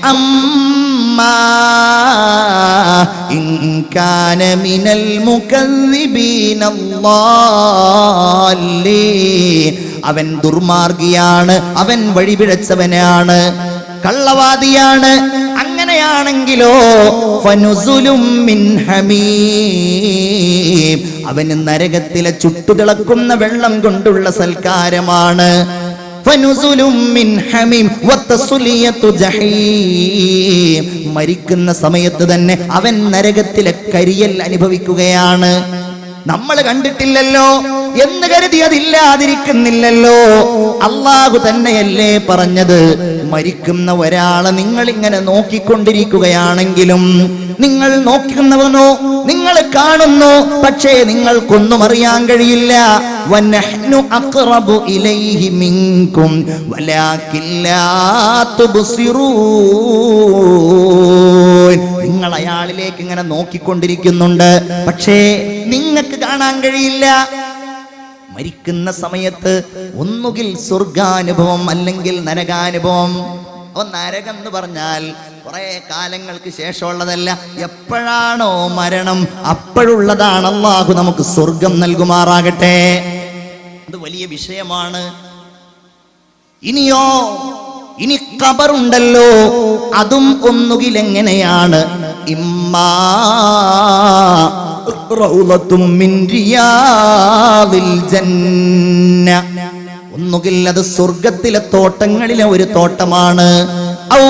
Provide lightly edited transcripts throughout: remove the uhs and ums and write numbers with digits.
വഅമ്മാ in കാന മിനൽ മുകദ്ദിബീനല്ലാലീൻ. അവൻ ദുർമാർഗിയാണ്, അവൻ വഴിപിഴച്ചവനാണ്, കള്ളവാദിയാണ്. അങ്ങനെയാണെങ്കിലോ ഫനുസുലും മിൻ ഹമീം, അവന് നരകത്തിലെ ചുട്ടുതിളക്കുന്ന വെള്ളം കൊണ്ടുള്ള സൽക്കാരമാണ്. ഫനുസുലും മിൻ ഹമീം വതസ്ലിയതു ജഹീം, മരിക്കുന്ന സമയത്ത് തന്നെ അവൻ നരകത്തിലെ കരിയൽ അനുഭവിക്കുകയാണ്. നമ്മൾ കണ്ടിട്ടില്ലല്ലോ എന്ന് കരുതി അതില്ലാതിരിക്കുന്നില്ലല്ലോ. അള്ളാഹു തന്നെയല്ലേ പറഞ്ഞത്, മരിക്കുന്ന ഒരാളെ നിങ്ങൾ ഇങ്ങനെ നോക്കിക്കൊണ്ടിരിക്കുകയാണെങ്കിലും, നിങ്ങൾ നോക്കുന്നവനോ നിങ്ങൾ കാണുന്നു, പക്ഷേ നിങ്ങൾക്കൊന്നും അറിയാൻ കഴിയില്ല. വനഹ്നു അഖ്റബു ഇലൈഹി മിൻകും വലാകിൻ ലാ തുബ്സിറൂൻ. നിങ്ങൾ അയാളിലേക്ക് ഇങ്ങനെ നോക്കിക്കൊണ്ടിരിക്കുന്നുണ്ട്, പക്ഷേ നിങ്ങൾക്ക് കാണാൻ കഴിയില്ല. മരിക്കുന്ന സമയത്ത് ഒന്നുകിൽ സ്വർഗാനുഭവം അല്ലെങ്കിൽ നരകാനുഭവം. അപ്പൊ നരകം എന്ന് പറഞ്ഞാൽ കുറെ കാലങ്ങൾക്ക് ശേഷമുള്ളതല്ല, എപ്പോഴാണോ മരണം അപ്പോഴുള്ളതാണ്. അല്ലാഹു നമുക്ക് സ്വർഗം നൽകുമാറാകട്ടെ. അത് വലിയ വിഷയമാണ്. ഇനിയോ, ഇനി ഖബറുണ്ടല്ലോ, അതും ഒന്നുകിൽ എങ്ങനെയാണ്, ഇമ്മാ റൗളത്തും മിൻ റിയാദിൽ ജന്ന, ഒന്നുകിൽ അത് സ്വർഗത്തിലെ തോട്ടങ്ങളിലെ ഒരു തോട്ടമാണ്, ഔ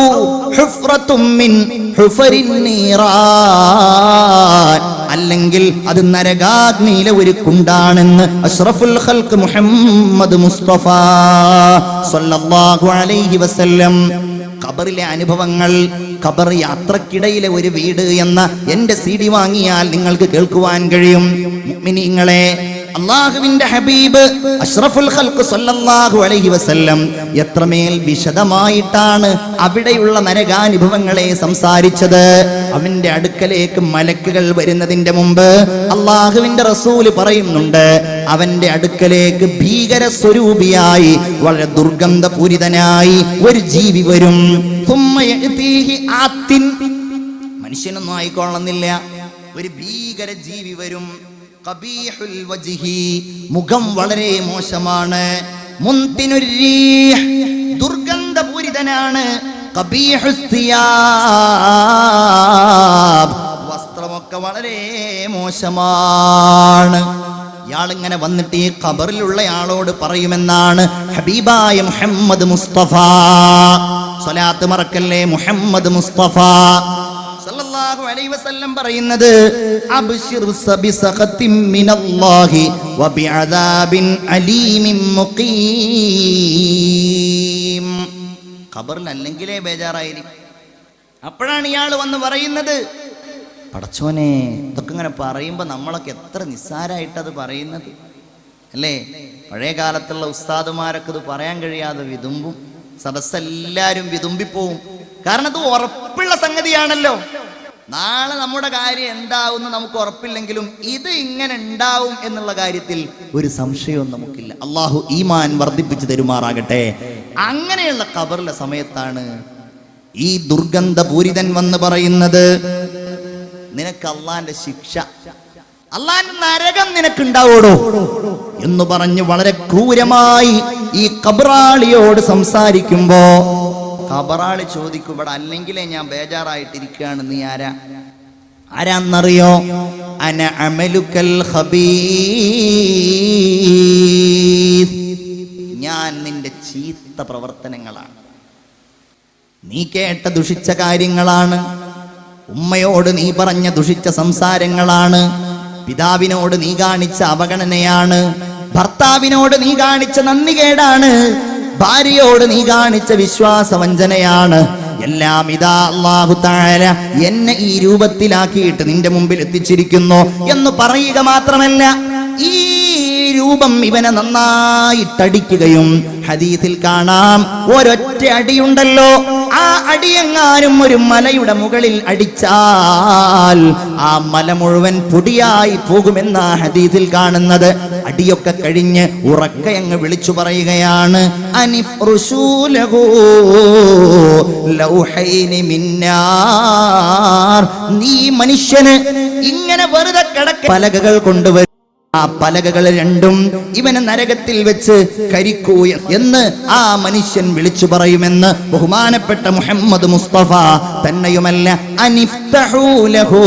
ഹുഫ്റത്തും മിൻ ഹുഫരിൻ നീറാൻ, അല്ലെങ്കിൽ അത് നരകാഗ്നിയിലെ ഒരു കുണ്ടാണെന്ന് അഷ്റഫുൽ ഖൽഖ് മുഹമ്മദ് മുസ്തഫ സല്ലല്ലാഹു അലൈഹി വസല്ലം. ഖബറിലെ അനുഭവങ്ങൾ, ഖബർ യാത്രക്കിടയിലെ ഒരു വീട് എന്ന എന്റെ CD വാങ്ങിയാൽ നിങ്ങൾക്ക് കേൾക്കുവാൻ കഴിയും. മുഅ്മിനീങ്ങളെ, അല്ലാഹുവിന്റെ ഹബീബ് അഷ്റഫുൽ ഖൽഖ് സല്ലല്ലാഹു അലൈഹി വസല്ലം എത്രമേൽ വിശദമായിട്ടാണ് അവിടെയുള്ള നരകാനുഭവങ്ങളെ സംസാരിച്ചത്. അവന്റെ അടുക്കലേക്ക് മലക്കുകൾ വരുന്നതിന്റെ മുമ്പ് അല്ലാഹുവിന്റെ റസൂല് പറയുന്നുണ്ട്, അവന്റെ അടുക്കലേക്ക് ഭീകര സ്വരൂപിയായി വളരെ ദുർഗന്ധപൂരിതനായി ഒരു ജീവി വരും. മനുഷ്യനൊന്നും ആയിക്കൊള്ളുന്നില്ല, ഒരു ഭീകര ജീവി വരും. ഖബീഹുൽ വജ്ഹി, മുഖം വളരെ മോശമാണ്. മുൻതിനുർ റീഹ്, ദുർഗന്ധപൂരിതനാണ്. ഖബീഹുസ് സിയാബ്, വസ്ത്രമൊക്കെ വളരെ മോശമാണ്. ഇയാളിങ്ങനെ വന്നിട്ട് ഈ ഖബറിലുള്ള ആളോട് പറയുമെന്നാണ് ഹബീബായ മുഹമ്മദ് മുസ്തഫ. സ്വലാത്ത് മറക്കല്ലേ, മുഹമ്മദ് മുസ്തഫ സല്ലല്ലാഹു അലൈഹി വസല്ലം പറയുന്നത്, അബ്ശിർ ബിസഖത്തിൻ മിനല്ലാഹി വബിഅദാബിൻ അലീമിൻ മുഖീം. ഖബറിൽ അല്ലെങ്കിലേ ബേജാറായിരിക്കും. അപ്പോഴാണ് ഇയാൾ വന്ന് പറയുന്നത്, പടച്ചോനെ, ഇതൊക്കെ ഇങ്ങനെ പറയുമ്പോൾ നമ്മളൊക്കെ എത്ര നിസ്സാരായിട്ടത് പറയുന്നത് അല്ലേ. പഴയ കാലത്തുള്ള ഉസ്താദുമാരൊക്കെ ഇത് പറയാൻ കഴിയാതെ വിതുമ്പും, സദസ്സെല്ലാരും വിതുമ്പിപ്പോവും. കാരണം അത് ഉറപ്പുള്ള സംഗതിയാണല്ലോ. നാളെ നമ്മുടെ കാര്യം എന്താവും നമുക്ക് ഉറപ്പില്ലെങ്കിലും ഇത് ഇങ്ങനെ ഉണ്ടാവും എന്നുള്ള കാര്യത്തിൽ ഒരു സംശയവും നമുക്കില്ല. അള്ളാഹു ഈമാൻ വർദ്ധിപ്പിച്ചു തരുമാറാകട്ടെ. അങ്ങനെയുള്ള ഖബറിലെ സമയത്താണ് ഈ ദുർഗന്ധപൂരിതൻ വന്ന് പറയുന്നത്, നിനക്ക് അള്ളാന്റെ ശിക്ഷ, അള്ളാന്റെ നരകം നിനക്കുണ്ടാവോടോ എന്ന് പറഞ്ഞ് വളരെ ക്രൂരമായി ഈ ഖബറാളിയോട് സംസാരിക്കുമ്പോ ഖബറാളി ചോദിക്കും, ഇവിടെ അല്ലെങ്കിലേ ഞാൻ ബേജാറായിട്ടിരിക്കുകയാണ്, നീ ആരാന്നറിയോ? അന അമലുക്കൽ ഖബീസ്, ഞാൻ നിന്റെ ചീത്ത പ്രവർത്തനങ്ങളാണ്, നീ കേട്ട ദുഷിച്ച കാര്യങ്ങളാണ്, ഉമ്മയോട് നീ പറഞ്ഞ ദുഷിച്ച സംസാരങ്ങളാണ്, പിതാവിനോട് നീ കാണിച്ച അവഗണനയാണ്, ഭർത്താവിനോട് നീ കാണിച്ച നന്ദികേടാണ്, ഭാര്യയോട് നീ കാണിച്ച വിശ്വാസവഞ്ചനയാണ്. എല്ലാം ഇതാ അല്ലാഹു തആല എന്നെ ഈ രൂപത്തിലാക്കിയിട്ട് നിന്റെ മുമ്പിൽ എത്തിച്ചിരിക്കുന്നു എന്ന് പറയുക മാത്രമല്ല, ഈ രൂപം ഇവനെ നന്നായിട്ടടിക്കുകയും, ഹദീസിൽ കാണാം ഒരൊറ്റ അടിയുണ്ടല്ലോ, ആ അടിയെങ്ങാനും ഒരു മലയുടെ മുകളിൽ അടിച്ചാൽ ആ മല മുഴുവൻ പൊടിയായി പോകുമെന്ന ഹദീസിൽ കാണുന്നത്. അടിയൊക്കെ കഴിഞ്ഞ് ഉറക്കയങ്ങ് വിളിച്ചു പറയുകയാണ്, അനിഫ്റുശൂലഹു ലൗഹൈനി മിന്നാർ. നീ മനുഷ്യന് ഇങ്ങനെ വെറുതെ കിടക്ക പലകകൾ കൊണ്ടുവരും, ആ പലകകൾ രണ്ടും ഇവനെ നരകത്തിൽ വെച്ച് കരിക്കൂ എന്ന് ആ മനുഷ്യൻ വിളിച്ചു പറയുമെന്ന് ബഹുമാനപ്പെട്ട മുഹമ്മദ് മുസ്തഫ. തന്നെയുമല്ല, അനിഫ്തഹൂ ലഹു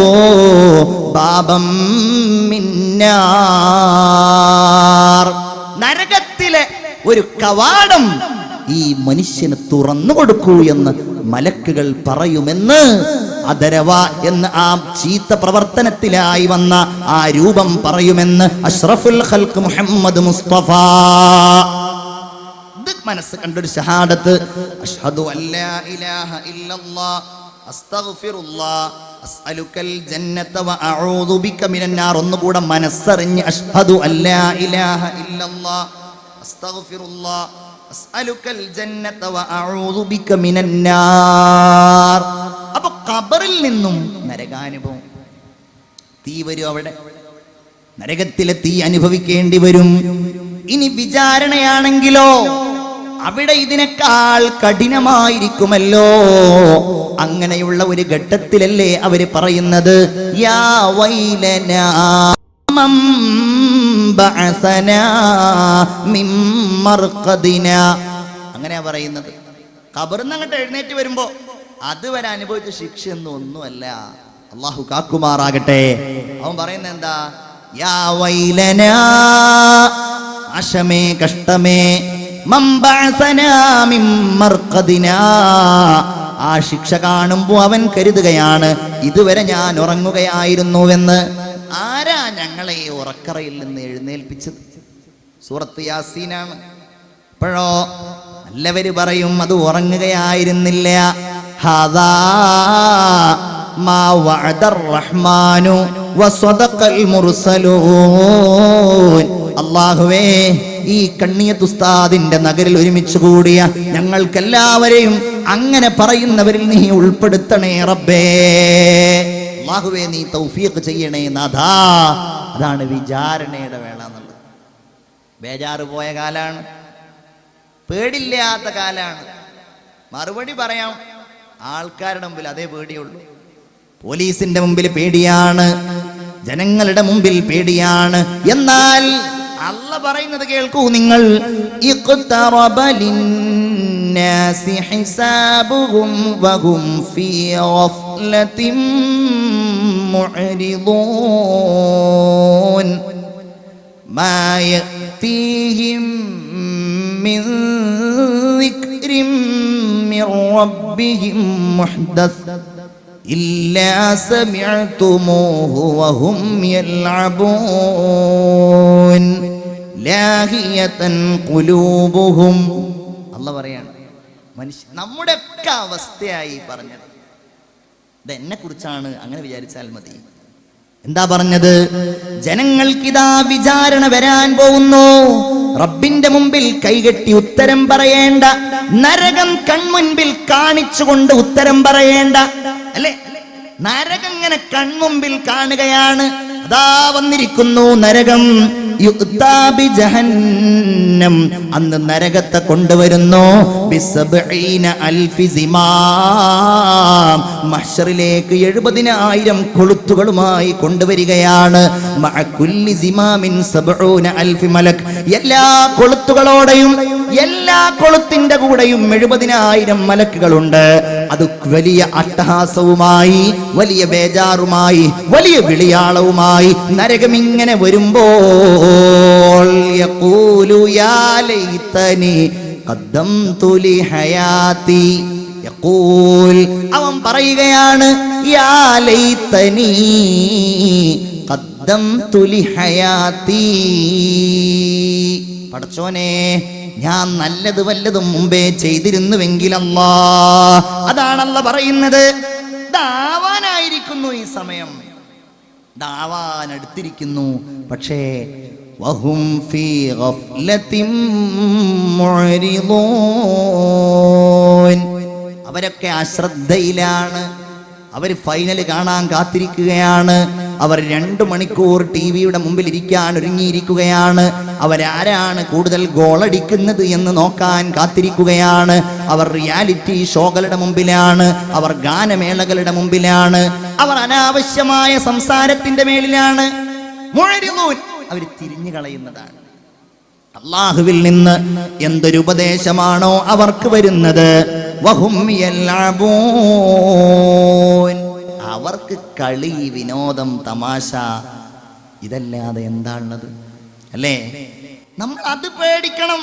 ബാബം മിന്നാർ. നരകത്തിലെ ഒരു കവാടം ഈ മനുഷ്യന് തുറന്നു കൊടുക്കൂ എന്ന് മലക്കുകൾ പറയുമെന്ന് അദരവ എന്ന് ആ ചീത്ത പ്രവർത്തനത്തിലായി വന്ന ആ രൂപം പറയുമെന്ന് അഷ്റഫുൽ ഖൽഖ് മുഹമ്മദ് മുസ്തഫ. ഇത് മനസ്സ് കണ്ടൊരു ഷഹാദത്ത്, അഷ്ഹദു അല്ലാ ഇലാഹ ഇല്ലല്ലാഹ് അസ്തഗ്ഫിറുല്ലാഹ് അസ്അലുക്കൽ ജന്നത വ അഊദു ബിക മിനൻ നാർ. ഒന്നുകൂടെ മനസ്സറിഞ്ഞ് അഷ്ഹദു അല്ലാ ഇലാഹ ഇല്ലല്ലാഹ് അസ്തഗ്ഫിറുല്ലാഹ് അസ്അലുക്കൽ ജന്നത വ അഊദു ബിക മിനൻ നാർ. അപ്പൊ ഖബറിൽ നിന്നും നരകാനുഭവം, തീ വരും, അവിടെ നരകത്തിലെ തീ അനുഭവിക്കേണ്ടി വരും. ഇനി വിചാരണയാണെങ്കിലോ അവിടെ ഇതിനേക്കാൾ കഠിനമായിരിക്കുമല്ലോ. അങ്ങനെയുള്ള ഒരു ഘട്ടത്തിലല്ലേ അവര് പറയുന്നത്, യാ വൈലനാ മൻ ബഅസനാ മിൻ മർഖദിനാ. അങ്ങനെയാ പറയുന്നത്. ഖബറിന്ന് അങ്ങോട്ട് എഴുന്നേറ്റ് വരുമ്പോ അതുവരെ അനുഭവിച്ച ശിക്ഷയൊന്നും ഒന്നുമല്ല. അള്ളാഹു കാക്കുമാറാകട്ടെ. അവൻ പറയുന്നത് എന്താ, യാ വൈലനാ, നാശമേ, കഷ്ടമേ, മൻ ബഅസനാ മിൻ മർഖദിനാ. ആ ശിക്ഷ കാണുമ്പോ അവൻ കരുതുകയാണ്, ഇതുവരെ ഞാൻ ഉറങ്ങുകയായിരുന്നുവെന്ന്. ആരാ ഞങ്ങളെ ഉറക്കറയിൽ നിന്ന് എഴുന്നേൽപ്പിച്ചത്? സൂറത്ത് യാസീനാണ്. അപ്പോഴോ നല്ലവര് പറയും അത് ഉറങ്ങുകയായിരുന്നില്ല. ഹാദാ മാ വഅദർ റഹ്മാനു വസദഖൽ മുർസലൂൻ. അല്ലാഹുവേ, ഈ കണ്ണിയത്ത് ഉസ്താദിന്റെ നഗരിൽ ഒരുമിച്ച് കൂടിയ ഞങ്ങൾക്കെല്ലാവരെയും അങ്ങനെ പറയുന്നവരിൽ നീ ഉൾപ്പെടുത്തണേ റബ്ബേ. അല്ലാഹുവേ, നീ തൗഫീഖ് ചെയ്യണേ നാഥാ. അതാണ് വിചാരണയുടെ വേള എന്നുള്ളത്. ബേജാറ് പോയ കാലാണ്, പേടില്ലാത്ത കാലാണ്. മറുപടി പറയാം, ആൾക്കാരുടെ മുമ്പിൽ അതേ പേടിയുള്ളൂ. പോലീസിന്റെ മുമ്പിൽ പേടിയാണ്, ജനങ്ങളുടെ മുമ്പിൽ പേടിയാണ്. എന്നാൽ അല്ലാഹ് പറയുന്നത് കേൾക്കൂ നിങ്ങൾ, ഇഖ്തറബ ലിന്നാസി ഹിസാബുഹും വഹും ഫീ ഗഫ്ലത്തിൻ മുഅ്രിദൂൻ മാ യഅതീഹിം മിൻ ദിക്രിൻ മിർ റബ്ബിഹിം മുഹ്ദസ് ഇല്ലാ സമിഅ്തുമൂഹു വഹും യൽഅബൂൻ ലാഹിയതൻ ഖുലൂബുഹും. അല്ലാഹ് പറയാണ്, മനുഷ്യ നമ്മുടെ ഒക്കെ അവസ്ഥയായി പറഞ്ഞത്. ഇതെന്നെ കുറിച്ചാണ്, അങ്ങനെ വിചാരിച്ചാൽ മതി. എന്താ പറഞ്ഞത്? ജനങ്ങൾക്കിതാ വിചാരണ വരാൻ പോകുന്നു. റബ്ബിന്റെ മുമ്പിൽ കൈകെട്ടി ഉത്തരം പറയേണ്ട, നരകം കൺമുൻപിൽ കാണിച്ചുകൊണ്ട് ഉത്തരം പറയേണ്ട, അല്ലേ? നരകം ഇങ്ങനെ കൺമുമ്പിൽ കാണുകയാണ്. അതാ വന്നിരിക്കുന്നു നരകം. യുക്താ ബി ജഹന്നം. അന്ന് നരകത്തെ കൊണ്ടുവരുന്നു. ബിസബ്ഈന അൽഫി സിമാം. മഹ്ശറിലേക്ക് 70,000 കൊളുത്തുകളുമായി കൊണ്ടുവരികയാണ്. മഅ കുല്ലി സിമാമിൻ 70,000 മലക്. എല്ലാ കൊളുത്തുകളോടെയും എല്ലാ കൊളുത്തിന്റെ കൂടെയും 70,000 മലക്കുകളുണ്ട്. അത് വലിയ അട്ടഹാസവുമായി, വലിയ ബേജാറുമായി, വലിയ വിളിയാളവുമായി നരകം ഇങ്ങനെ വരുമ്പോൾ യഖൂലു യാ ലൈതനി ഖദ്ദംതു ലി ഹയാതി. യഖൂൽ, അവൻ പറയുകയാണ്, യാ ലൈതനി ഖദ്ദംതു ലി ഹയാതി. പടച്ചോനെ, ഞാൻ നല്ലത് വല്ലതും മുമ്പേ ചെയ്തിരുന്നുവെങ്കിൽ അല്ലാ. അതാണല്ല പറയുന്നത്. ദാവാനായിരിക്കുന്നു ഈ സമയം, ദാവാൻ അടുത്തിരിക്കുന്നു. പക്ഷേ വഹും ഫീ ഗഫ്ലത്തിൻ മുഅ്രിദൂൻ. അവരൊക്കെ അശ്രദ്ധയിലാണ്. അവർ ഫൈനൽ കാണാൻ കാത്തിരിക്കുകയാണ്. അവർ 2 മണിക്കൂർ ടിവിയുടെ മുമ്പിൽ ഇരിക്കാൻ ഒരുങ്ങിയിരിക്കുകയാണ്. അവരാരാണ് കൂടുതൽ ഗോളടിക്കുന്നത് എന്ന് നോക്കാൻ കാത്തിരിക്കുകയാണ്. അവർ റിയാലിറ്റി ഷോകളുടെ മുമ്പിലാണ്, അവർ ഗാനമേളകളുടെ മുമ്പിലാണ്, അവർ അനാവശ്യമായ സംസാരത്തിന്റെ മേലിലാണ്. അവർ തിരിഞ്ഞു കളയുന്നതാണ്. അല്ലാഹുവിൽ നിന്ന് എന്തൊരു ഉപദേശമാണോ അവർക്ക് വരുന്നത്, വഹും യൽഅബൂൻ, അവർക്ക് കളി, വിനോദം, തമാശ, ഇതല്ലാതെ എന്താണുള്ളത്? അല്ലേ? നമ്മൾ അത് പേടിക്കണം.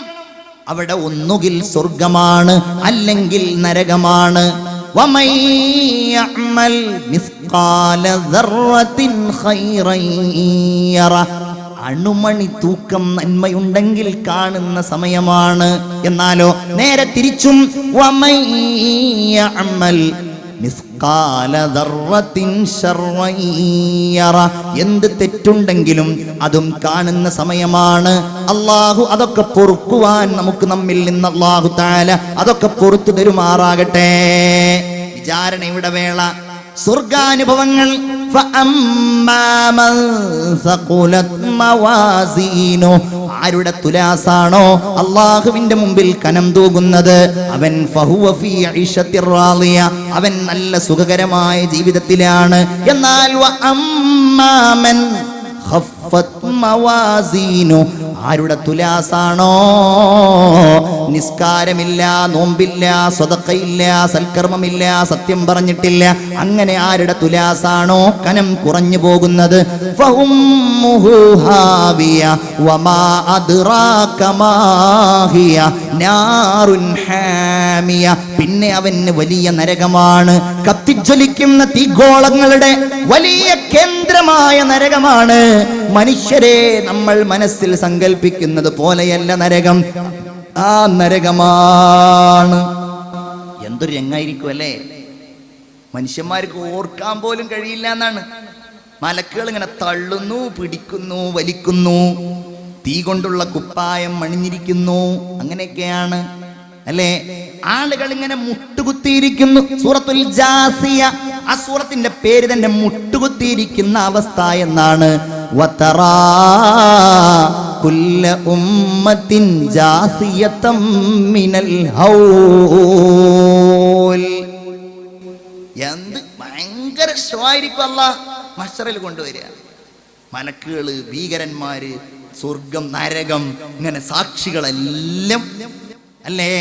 അവിടെ ഒന്നുകിൽ സ്വർഗമാണ്, അല്ലെങ്കിൽ നരകമാണ്. വമൻ യഅമൽ മിസ്ഖാല ദർറത്തിൻ ഖൈറൻ യറ, അണുമണി തൂക്കം നന്മയുണ്ടെങ്കിൽ കാണുന്ന സമയമാണ്. എന്നാലോ നേരെ തിരിച്ചും, വമൻ യഅമൽ മിസ്ഖാല ദർറത്തിൻ ശർറൻ യറ, എന്ത് തെറ്റുണ്ടെങ്കിലും അതും കാണുന്ന സമയമാണ്. അല്ലാഹു അതൊക്കെ പൊറുക്കുവാൻ നമുക്ക് നമ്മിൽ നിന്ന് അല്ലാഹു തആല അതൊക്കെ പൊറുത്തു തരുമാറാകട്ടെ. വിചാരണയുടെ വേള, സ്വർഗാനുഭവങ്ങൾ. ആരുടെ തുലാസാണോ അള്ളാഹുവിന്റെ മുമ്പിൽ കനം തൂകുന്നത്, അവൻ അവൻ നല്ല സുഖകരമായ ജീവിതത്തിലാണ്. എന്നാൽ ആരുടെ തുലാസാണോ നിസ്കാരമില്ല, നോമ്പില്ല, സ്വതക്കയില്ല, സൽക്കർമ്മമില്ല, സത്യം പറഞ്ഞിട്ടില്ല, അങ്ങനെ ആരുടെ തുലാസാണോ കനം കുറഞ്ഞു പോകുന്നത്, പിന്നെ അവന് വലിയ നരകമാണ്. കത്തിജ്വലിക്കുന്ന തീഗോളങ്ങളുടെ വലിയ കേന്ദ്രമായ നരകമാണ്. മനുഷ്യരെ, നമ്മൾ മനസ്സിൽ സങ്കല്പിക്കുന്നത് പോലെയല്ല നരകം. ആ നരകമാണ്. എന്തൊരു രംഗായിരിക്കും അല്ലേ? മനുഷ്യന്മാർക്ക് ഓർക്കാൻ പോലും കഴിയില്ല എന്നാണ്. മലക്കുകൾ ഇങ്ങനെ തള്ളുന്നു, പിടിക്കുന്നു, വലിക്കുന്നു, തീ കൊണ്ടുള്ള കുപ്പായം അണിഞ്ഞിരിക്കുന്നു, അങ്ങനെയൊക്കെയാണ് അല്ലേ? ആളുകൾ ഇങ്ങനെ മുട്ടുകുത്തിയിരിക്കുന്നു. സൂറത്തുൽ ജാസിയ, ആ സൂറത്തിന്റെ പേര് തന്നെ മുട്ടുകുത്തിയിരിക്കുന്ന അവസ്ഥ എന്നാണ്. വതറാ കുല്ല ഉമ്മത്തിൻ ജാസിയതം മിനൽ ഹൗൽ. എന്ത് ഭയങ്കര ഷോ ആയിരിക്കും അല്ലാഹ് മഹ്ശറിൽ കൊണ്ടുവരിക. മലക്കുകള്, ഭീകരന്മാര്, സ്വർഗം, നരകം, ഇങ്ങനെ സാക്ഷികളെല്ലാം അല്ലേ?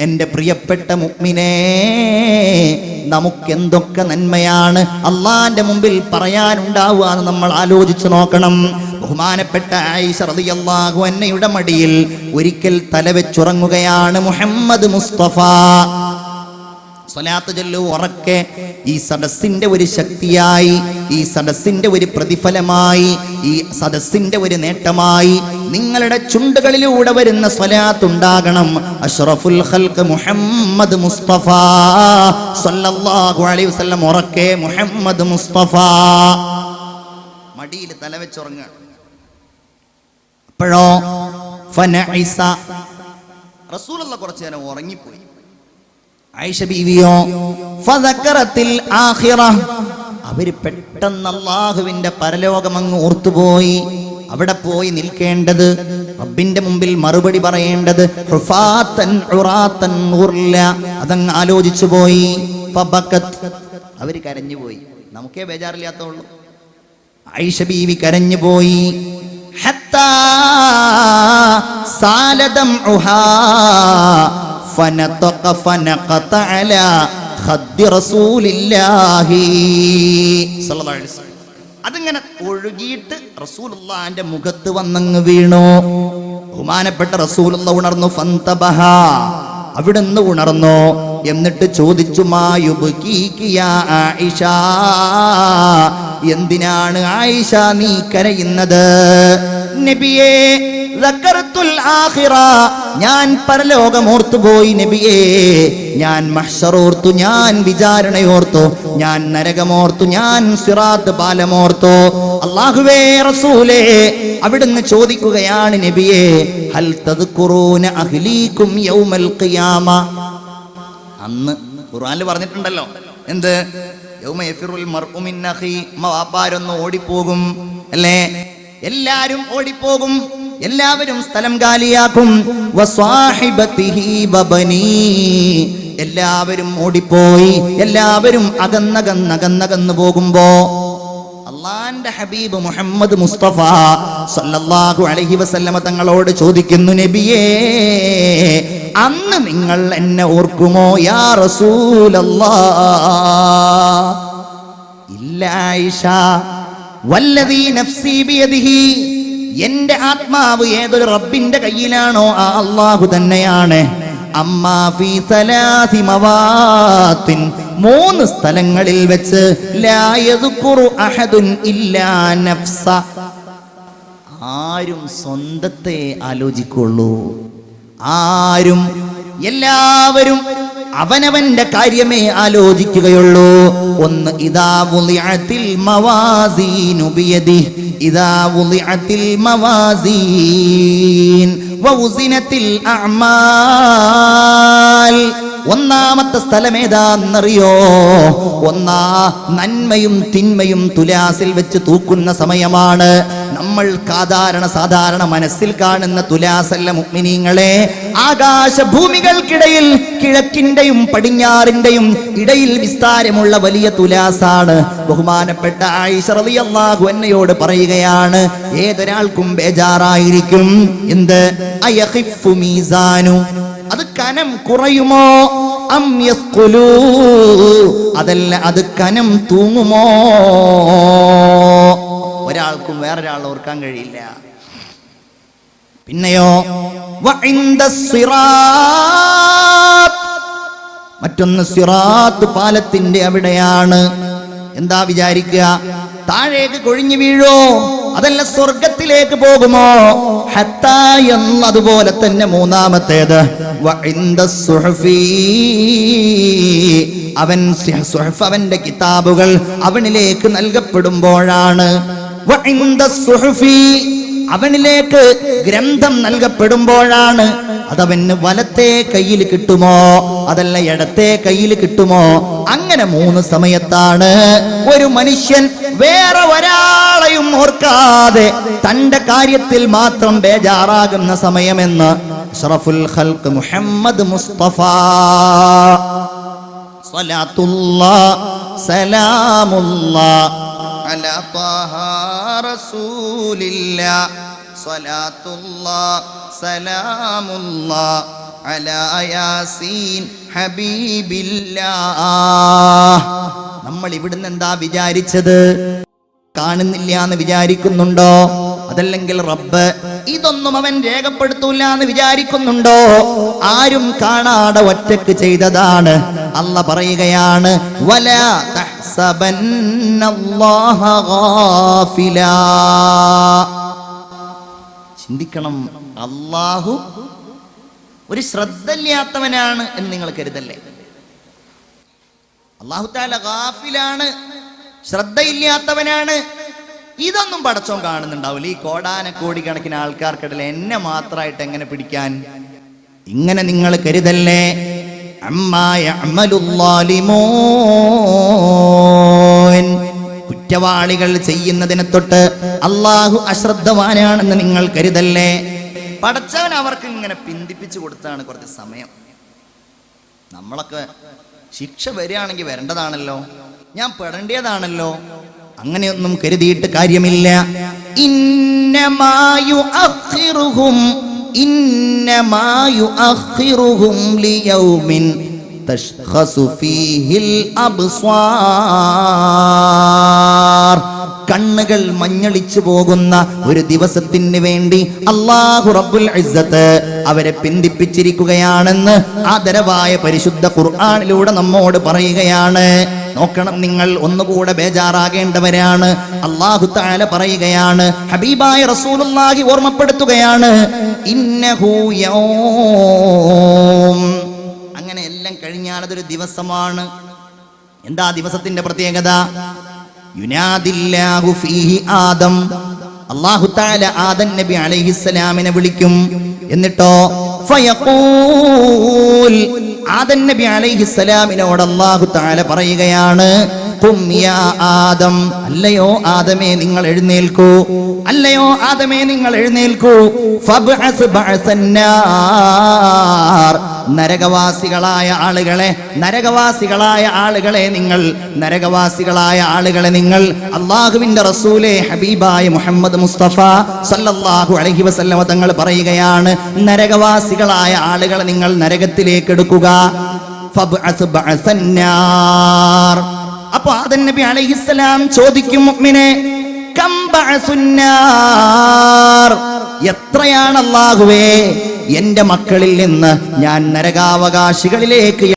എന്റെ പ്രിയപ്പെട്ട മുഅ്മിനേ, നമുക്കെന്തൊക്കെ നന്മയാണ് അള്ളാന്റെ മുമ്പിൽ പറയാനുണ്ടാവുക എന്ന് നമ്മൾ ആലോചിച്ചു നോക്കണം. ബഹുമാനപ്പെട്ട ആയിഷ റളിയല്ലാഹു അൻഹയുടെ മടിയിൽ ഒരിക്കൽ തലവെച്ചുറങ്ങുകയാണ് മുഹമ്മദ് മുസ്തഫ. സ്വലാത്ത് ചൊല്ലു ഉറക്കെ. ഈ സദസ്സിന്റെ ഒരു ശക്തിയായി, ഈ സദസ്സിന്റെ ഒരു പ്രതിഫലമായി, ഈ സദസ്സിന്റെ ഒരു നേട്ടമായി നിങ്ങളുടെ ചുണ്ടുകളിലൂടെ വരുന്ന സ്വലാത്ത് ഉണ്ടാകണം. അഷ്റഫുൽ ഖൽഖ് മുഹമ്മദ് മുസ്തഫ സല്ലല്ലാഹു അലൈഹി വസല്ലം. ഉറക്കെ മുഹമ്മദ് മുസ്തഫ. മടിയിൽ തലവെച്ചുറങ്ങുക. അപ്പോഴോ ഫനഇസ, റസൂലുള്ളാഹി കുറച്ചു നേരം ഉറങ്ങിപ്പോയി. ആയിഷ ബീവിയോ ഫദക്കറത്തിൽ ആഖിറ, അവര് പെട്ടെന്ന് അല്ലാഹുവിന്റെ പരലോകം അങ്ങ് ഓർത്തുപോയി. അവിടെ പോയി നിൽക്കേണ്ടത്, റബ്ബിന്റെ മുമ്പിൽ മറുപടി പറയേണ്ടത്, ഹുഫാത്തൻ ഉറാത്തൻ ഗുർല, അതങ്ങ് ആലോചിച്ചു പോയി. ഫബക്കത്, അവര് കരഞ്ഞുപോയി. നമുക്കേ ബേജാറില്ലാത്തുള്ളൂ. ആയിഷ ബീവി കരഞ്ഞുപോയി. ഹത്താ സാലദം ഉഹാ ഫനതഖ ഫനഖത അലാ ഖദ്ദി റസൂലില്ലാഹി സ്വല്ലല്ലാഹു അലൈഹി വസല്ലം. അതിങ്ങനെ ഒഴുകിയിട്ട് റസൂലുള്ളാഹിന്റെ മുഖത്ത് വന്നങ്ങ് വീണു. ബഹുമാനപ്പെട്ട റസൂലുള്ളാഹി ഉണർന്നു. ഫന്തബഹ, അവിടുന്ന് ഉണർന്നു. എന്നിട്ട് ചോദിച്ചു, മായുബ്കീകി യാ ആയിഷ, എന്തിനാണ് ആയിഷ നീ കരയുന്നത്? നബിയേ, ദക്കർത്തുൽ ആഖിറ, ഞാൻ പരലോകം ഓർത്തുപോയി നബിയേ. ഞാൻ മഹ്ശർ ഓർത്തു, ഞാൻ വിചാരണയോർത്തു, ഞാൻ നരകമോർത്തു, ഞാൻ സിറാത്ത് പാലമോർത്തു. അല്ലാഹുവേ, റസൂലേ, അവിടുന്ന് ചോദിക്കുകയാണ് നബിയേ, ഹൽ തദ്കുറൂന അഹ്ലീകും യൗമൽ ഖിയാമ, അന്ന് ഖുർആനിൽ പറഞ്ഞിട്ടുണ്ടല്ലോ, എന്ത്? യൗമ യഫിറുൽ മർഉ മിൻ അഖി, വാപ്പാരൊന്ന് ഓടിപ്പോകും അല്ലേ? എല്ലാരും ഓടിപ്പോകും, എല്ലാവരും സ്ഥലം കാലിയാക്കും. വസ്വാഹിബതിഹി വബനി, എല്ലാവരും ഓടിപ്പോയി, എല്ലാവരും അകന്നകന്നു പോകുമ്പോ അള്ളാന്റെ ഹബീബ് മുഹമ്മദ് മുസ്തഫ സല്ലല്ലാഹു അലൈഹി വസല്ലമ തങ്ങളോട് ചോദിക്കുന്നു, നബിയേ, അന്ന് നിങ്ങൾ എന്നെ ഓർക്കുമോ യാ റസൂലല്ലാഹ്? ഇല്ല ആയിഷ, വല്ലദീ നഫ്സി ബിയദിഹി, എന്റെ ആത്മാവ് ഏതൊരു റബ്ബിന്റെ കയ്യിലാണോ ആ അല്ലാഹു തന്നെയാണ്. അമ്മാ ഫീ സലാസി മവാത്തിൻ, 3 സ്ഥലങ്ങളിൽ വെച്ച് ലാ യദ്കുറു അഹദുൻ ഇല്ലാ നഫ്സ, ആരും സ്വന്തത്തെ ആലോചിക്കുള്ളൂ, ആരും എല്ലാവരും അവനവന്റെ കാര്യമേ ആലോചിക്കുകയുള്ളൂ. ഒന്ന്, ഇദാ വുളിഅത്തിൽ മവാസീനു ബിയദിഹി, ഇദാ വുളിഅത്തിൽ മവാസീൻ വഉസിനത്തിൽ അഅമാൽ. ഒന്നാമത്തെ സ്ഥലം ഏതാന്നറിയോ? നന്മയും തിന്മയും തുലാസിൽ വെച്ച് തൂക്കുന്ന സമയമാണ്. നമ്മൾ സാധാരണ മനസ്സിൽ കാണുന്ന തുലാസല്ല മുഅ്മിനീങ്ങളെ. ആകാശഭൂമികൾക്കിടയിൽ കിഴക്കിന്റെയും പടിഞ്ഞാറിന്റെയും ഇടയിൽ വിസ്താരമുള്ള വലിയ തുലാസാണ്. ബഹുമാനപ്പെട്ട ആയിഷ റളിയല്ലാഹു അൻഹയോട് പറയുകയാണ്, ഏതൊരാൾക്കും ബേജാറായിരിക്കും. എന്ത്? അയഖിഫു മീസാനു, അത് കനം കുറയുമോ? അം യസ്ഖുലൂ, അതല്ല അത് കനം തൂങ്ങുമോ? ഒരാൾക്കും വേറൊരാളെ ഓർക്കാൻ കഴിയില്ല. പിന്നെയോ മറ്റൊന്ന് സിറാത്ത് പാലത്തിന്റെ അവിടെയാണ്. എന്താ വിചാരിക്കുക? താഴേക്ക് കൊഴിഞ്ഞു വീഴോ? അതല്ല സ്വർഗത്തിലേക്ക് പോകുമോ? ഹത്താ എന്നതുപോലെ തന്നെ മൂന്നാമത്തേത് അവന്റെ കിതാബുകൾ അവനിലേക്ക് നൽകപ്പെടുമ്പോഴാണ്. അവനിലേക്ക് ഗ്രന്ഥം നൽകപ്പെടുമ്പോഴാണ്. അതവന് വലത്തെ കയ്യിൽ കിട്ടുമോ അതല്ല ഇടത്തെ കയ്യിൽ കിട്ടുമോ? അങ്ങനെ 3 സമയത്താണ് ഒരു മനുഷ്യൻ വേറെ ഒരാളെയും ഓർക്കാതെ തന്റെ കാര്യത്തിൽ മാത്രം ബേജാറാകുന്ന സമയമെന്ന് അഷ്റഫുൽ ഖൽഖ് മുഹമ്മദ് മുസ്തഫ സ്വലാത്തുല്ലാഹ് സലാമുല്ലാഹ് അലാ ത്വാഹ റസൂലില്ലാഹ് സ്വലാത്തുല്ലാഹ് സലാമുല്ലാഹ് അലാ യാസീൻ ഹബീബില്ലാഹ്. നമ്മൾ ഇവിടുന്ന് എന്താ വിചാരിച്ചത്? കാണുന്നില്ല എന്ന് വിചാരിക്കുന്നുണ്ടോ? അതല്ലെങ്കിൽ റബ്ബ് ഇതൊന്നും അവൻ രേഖപ്പെടുത്തൂല എന്ന് വിചാരിക്കുന്നുണ്ടോ? ആരും കാണാതെ ഒറ്റക്ക് ചെയ്തതാണ്. അല്ലാഹ് പറയുകയാണ്, വലാ തഹ്സബന്നല്ലാഹ ഗാഫിലാ. ചിന്തിക്കണം, അല്ലാഹു ഒരു ശ്രദ്ധയില്ലാത്തവനാണ് എന്ന് നിങ്ങൾ കരുതല്ലേ. അല്ലാഹു തആല ഗാഫിലാണ്, ശ്രദ്ധയില്ലാത്തവനാണ്. ഇതൊന്നും പടച്ചോൻ കാണുന്നുണ്ടാവില്ല. ഈ കോടാനക്കോടിക്കണക്കിന് ആൾക്കാർക്കിടയിൽ എന്നെ മാത്രമായിട്ട് എങ്ങനെ പിടിക്കാൻ? ഇങ്ങനെ നിങ്ങൾ കരുതല്ലേ. അമ്മാ യഅമലുല്ലാലിമൂൻ, കുറ്റവാളികൾ ചെയ്യുന്നതിനെ തൊട്ട് അല്ലാഹു അശ്രദ്ധവാനാണെന്ന് നിങ്ങൾ കരുതല്ലേ. പടച്ചവൻ അവർക്ക് ഇങ്ങനെ പിന്തിപ്പിച്ചു കൊടുത്താണ് കുറച്ച് സമയം. നമ്മളൊക്കെ ശിക്ഷ വരികയാണെങ്കിൽ വരേണ്ടതാണല്ലോ, ഞാൻ പെടേണ്ടതാണല്ലോ. അങ്ങനെയൊന്നും കരുതിയിട്ട് കാര്യമില്ല. ഇന്നമാ യുഅഖിറുഹും ലിയൗമിൻ തശ്ഖസു ഫീഹിൽ അബ്സ്വാർ. കണ്ണുകൾ മഞ്ഞളിച്ചു പോകുന്ന ഒരു ദിവസത്തിന് വേണ്ടി അല്ലാഹു റബ്ബുൽ ഇസ്സത്ത് അവരെ പിന്തിപ്പിച്ചിരിക്കുകയാണെന്ന് ആദരവായ പരിശുദ്ധ ഖുർആനിലൂടെ നമ്മോട് പറയുകയാണ്. നോക്കണം, നിങ്ങൾ ഒന്നുകൂടെ ബേജാറാകേണ്ടവരാണ്. അല്ലാഹു തആല പറയുകയാണ്, ഹബീബായ റസൂലുള്ളാഹി ഓർമ്മപ്പെടുത്തുകയാണ്, ഇന്നഹു യൗം. അങ്ങനെ എല്ലാം കഴിഞ്ഞാൽ അതൊരു ദിവസമാണ്. എന്താ ദിവസത്തിന്റെ പ്രത്യേകത? യുനാദില്ലാഹു ഫീഹി ആദം. അല്ലാഹു തആല ആദം നബി അലൈഹിസ്സലാമിനെ വിളിക്കും. എന്നിട്ടോ ഫയഖൂൽ, ആദം നബി അലൈഹിസ്സലാമിനോട് അല്ലാഹു തആല പറയുകയാണ്, ഖും യാ ആദം, അല്ലയോ ആദമേ നിങ്ങൾ എഴുന്നേൽക്കൂ, അല്ലയോ ആദമേ നിങ്ങൾ എഴുന്നേൽക്കൂ, ഫബ്അസ് ബഅസന്നാർ, നരകവാസികളായ ആളുകളെ നിങ്ങൾ അല്ലാഹുവിന്റെ റസൂലേ ഹബീബായ മുഹമ്മദ് മുസ്തഫ സല്ലല്ലാഹു അലൈഹി വസല്ലമ തങ്ങൾ പറയുകയാണ്, നരകവാസികളായ ആളുകളെ നിങ്ങൾ നരകത്തിലേക്ക് എടുക്കുക. ഫബ്അസ് ബഅസന്നാർ. അപ്പോൾ ആദം നബി അലൈഹിസ്സലാം ചോദിക്കും, മുഅ്മിനെ, കം ബഅസുന്നാർ, എത്രയാണ് അല്ലാഹുവേ എന്റെ മക്കളിൽ നിന്ന് ഞാൻ നരകാവകാശികളിലേക്ക്